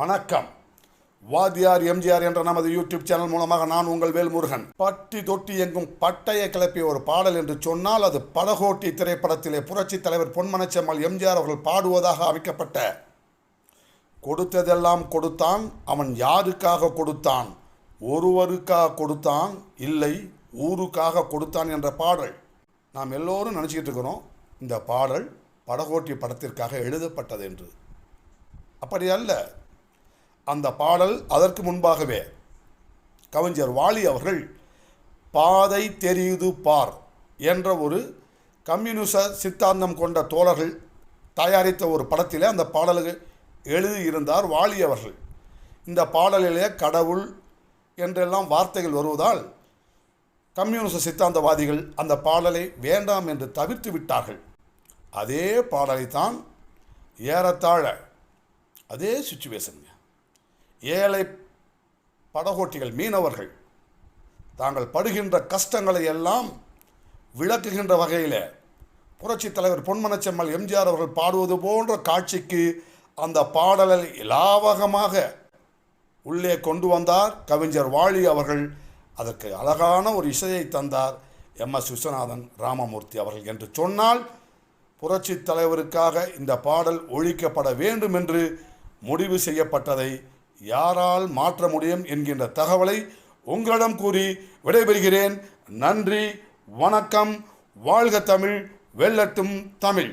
வணக்கம். வாத்தியார் எம்ஜிஆர் என்ற நமது யூடியூப் சேனல் மூலமாக நான் உங்கள் வேல்முருகன். பட்டி தொட்டி எங்கும் பட்டையை கிளப்பிய ஒரு பாடல் என்று சொன்னால் அது படகோட்டி திரைப்படத்திலே புரட்சி தலைவர் பொன்மனச்செம்மல் எம்ஜிஆர் அவர்கள் பாடுவதாக அமைக்கப்பட்ட கொடுத்ததெல்லாம் கொடுத்தான், அவன் யாருக்காக கொடுத்தான், ஒருவருக்காக கொடுத்தான், இல்லை ஊருக்காக கொடுத்தான் என்ற பாடல். நாம் எல்லோரும் நினச்சிக்கிட்டு இருக்கிறோம் இந்த பாடல் படகோட்டி படத்திற்காக எழுதப்பட்டது என்று. அப்படி அல்ல. அந்த பாடல் அதற்கு முன்பாகவே கவிஞர் வாலி அவர்கள் பாதை தெரியுது பார் என்ற ஒரு கம்யூனிச சித்தாந்தம் கொண்ட தோழர்கள் தயாரித்த ஒரு படத்திலே அந்த பாடலுக்கு எழுதியிருந்தார் வாலி அவர்கள். இந்த பாடலிலே கடவுள் என்றெல்லாம் வார்த்தைகள் வருவதால் கம்யூனிச சித்தாந்தவாதிகள் அந்த பாடலை வேண்டாம் என்று தவிர்த்து விட்டார்கள். அதே பாடலைத்தான் ஏறத்தாழ அதே சுச்சுவேஷன் ஏழை படகோட்டிகள் மீனவர்கள் தாங்கள் படுகின்ற கஷ்டங்களை எல்லாம் விளக்குகின்ற வகையில் புரட்சி தலைவர் பொன்மனச்செம்மல் எம்ஜிஆர் அவர்கள் பாடுவது போன்ற காட்சிக்கு அந்த பாடலை லாவகமாக உள்ளே கொண்டு வந்தார் கவிஞர் வாலி அவர்கள். அதற்கு அழகான ஒரு இசையை தந்தார் எம்.எஸ். விஸ்வநாதன் ராமமூர்த்தி அவர்கள். என்று சொன்னால் புரட்சி தலைவருக்காக இந்த பாடல் ஒழிக்கப்பட வேண்டும் என்று முடிவு செய்யப்பட்டதை யாரால் மாற்ற முடியும் என்கின்ற தகவலை உங்களிடம் கூறி விடைபெறுகிறேன். நன்றி, வணக்கம். வாழ்க தமிழ், வெல்லட்டும் தமிழ்.